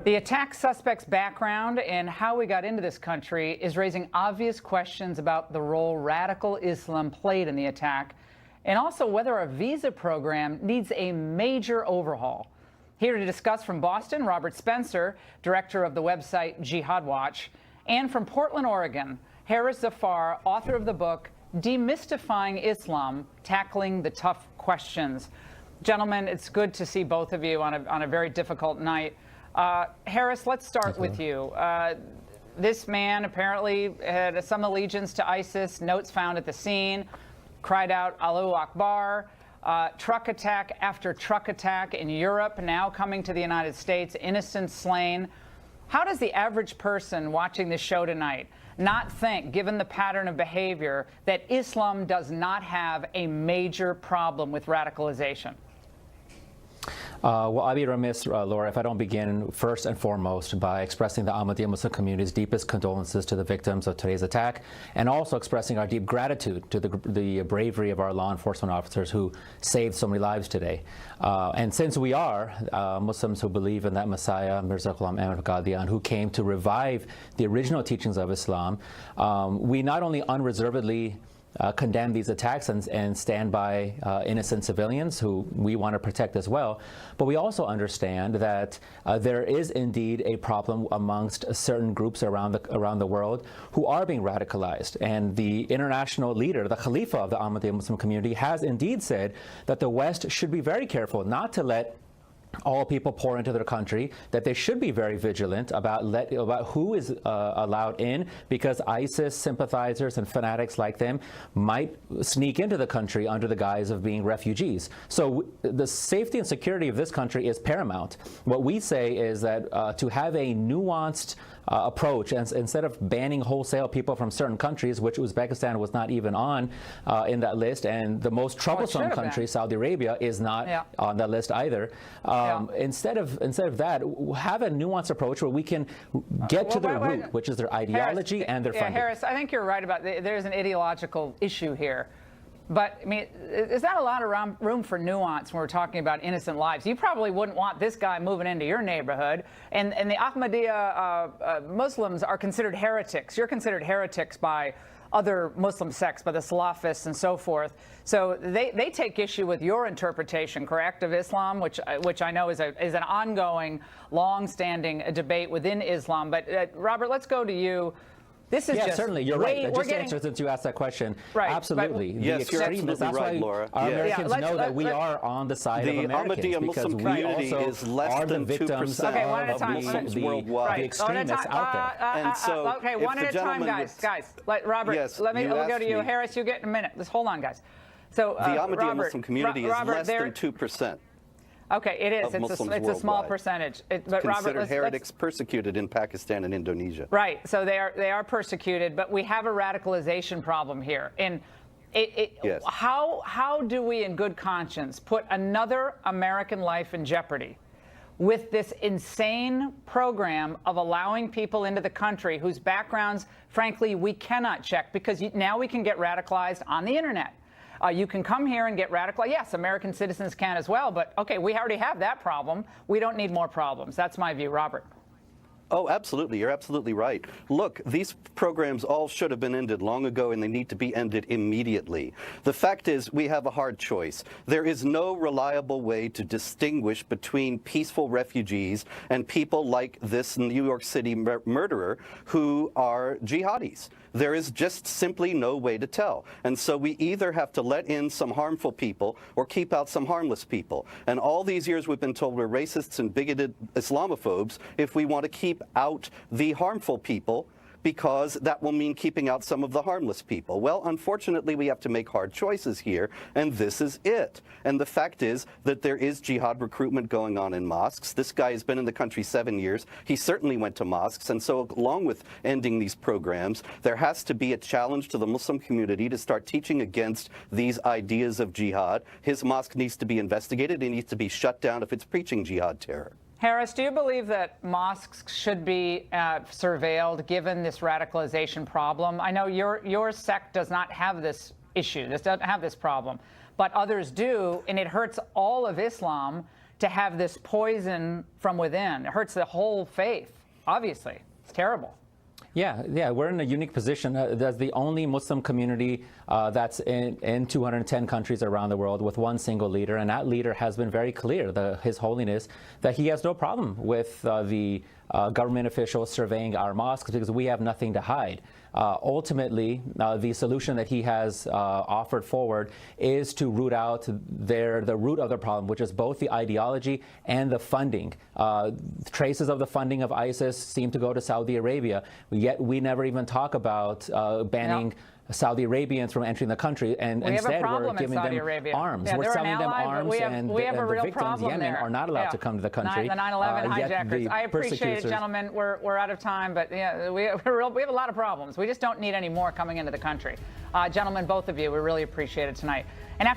The attack suspect's background and how we got into this country is raising obvious questions about the role radical Islam played in the attack, and also whether our visa program needs a major overhaul. Here to discuss from Boston, Robert Spencer, director of the website Jihad Watch, and from Portland, Oregon, Harris ZAFAR, author of the book Demystifying Islam, Tackling the Tough Questions. Gentlemen, it's good to see both of you on a very difficult night. Harris, let's start with you. This man apparently had some allegiance to ISIS, notes found at the scene, cried out Allahu Akbar, truck attack after truck attack in Europe, now coming to the United States, innocents slain. How does the average person watching this show tonight not think, given the pattern of behavior, that Islam does not have a major problem with radicalization? Well, I'd be remiss, Laura, if I don't begin first and foremost by expressing the Ahmadiyya Muslim community's deepest condolences to the victims of today's attack, and also expressing our deep gratitude to the bravery of our law enforcement officers who saved so many lives today. And since we are Muslims who believe in that Messiah, Mirza Ghulam Ahmad Qadian, who came to revive the original teachings of Islam, we not only unreservedly condemn these attacks and stand by innocent civilians who we want to protect as well. But we also understand that there is indeed a problem amongst certain groups around the world who are being radicalized. And the international leader, the Khalifa of the Ahmadiyya Muslim community, has indeed said that the West should be very careful not to let all people pour into their country, that they should be very vigilant about who is allowed in, because ISIS sympathizers and fanatics like them might sneak into the country under the guise of being refugees. So the safety and security of this country is paramount. What we say is that to have a nuanced approach, and instead of banning wholesale people from certain countries, which Uzbekistan was not even on in that list, and the most troublesome country, Saudi Arabia, is not on that list either. Instead of that, have a nuanced approach where we can get to their root, which is their ideology Harris, and their funding. Harris, I think you're right about there's an ideological issue here. But, I mean, is that a lot of room for nuance when we're talking about innocent lives? You probably wouldn't want this guy moving into your neighborhood. And the Ahmadiyya Muslims are considered heretics. You're considered heretics by other Muslim sects, by the Salafists and so forth. So they take issue with your interpretation, correct, of Islam, which I know is an ongoing, long-standing debate within Islam. But, Robert, let's go to you. This is just certainly, you're right. Just to answer, since you asked that question, absolutely. Yes, you're absolutely right, Laura. Our Americans know that we are on the side of Americans. The Ahmadiyya Muslim community is less than 2% of Muslims worldwide. The extremists out there. And so, okay, one at a time, guys. Robert, let me go to you. Harris, you get in a minute. Just hold on, guys. So, the Ahmadiyya Muslim community is less than 2%. Okay, it is. It's a small percentage. But considered heretics persecuted in Pakistan and Indonesia. Right. So they are persecuted, but we have a radicalization problem here. And yes. How do we, in good conscience, put another American life in jeopardy with this insane program of allowing people into the country whose backgrounds, frankly, we cannot check, because now we can get radicalized on the internet. You can come here and get radical. Yes, American citizens can as well, but okay, we already have that problem. We don't need more problems. That's my view. Robert. Oh, absolutely. You're absolutely right. Look, these programs all should have been ended long ago, and they need to be ended immediately. The fact is, we have a hard choice. There is no reliable way to distinguish between peaceful refugees and people like this New York City murderer who are jihadis. There is just simply no way to tell. And so we either have to let in some harmful people or keep out some harmless people. And all these years we've been told we're racists and bigoted Islamophobes if we want to keep out the harmful people, because that will mean keeping out some of the harmless people. Well, unfortunately, we have to make hard choices here, and this is it. And the fact is that there is jihad recruitment going on in mosques. This guy has been in the country 7 years. He certainly went to mosques. And so along with ending these programs, there has to be a challenge to the Muslim community to start teaching against these ideas of jihad. His mosque needs to be investigated. It needs to be shut down if it's preaching jihad terror. Harris, do you believe that mosques should be surveilled given this radicalization problem? I know your sect does not have this issue, doesn't have this problem, but others do, and it hurts all of Islam to have this poison from within. It hurts the whole faith, obviously. It's terrible. Yeah, we're in a unique position as the only Muslim community that's in 210 countries around the world with one single leader, and that leader has been very clear, His Holiness, that he has no problem with the government officials surveying our mosques because we have nothing to hide. Ultimately, the solution that he has offered forward is to root out the root of the problem, which is both the ideology and the funding. Traces of the funding of ISIS seem to go to Saudi Arabia, yet we never even talk about banning Saudi Arabians from entering the country, and instead we're giving them arms. Yeah, we're selling them arms, and the victims in Yemen are not allowed to come to the country. The 9/11 hijackers. I appreciate it, gentlemen. We're out of time, but yeah, we have a lot of problems. We just don't need any more coming into the country. Gentlemen, both of you, we really appreciate it tonight.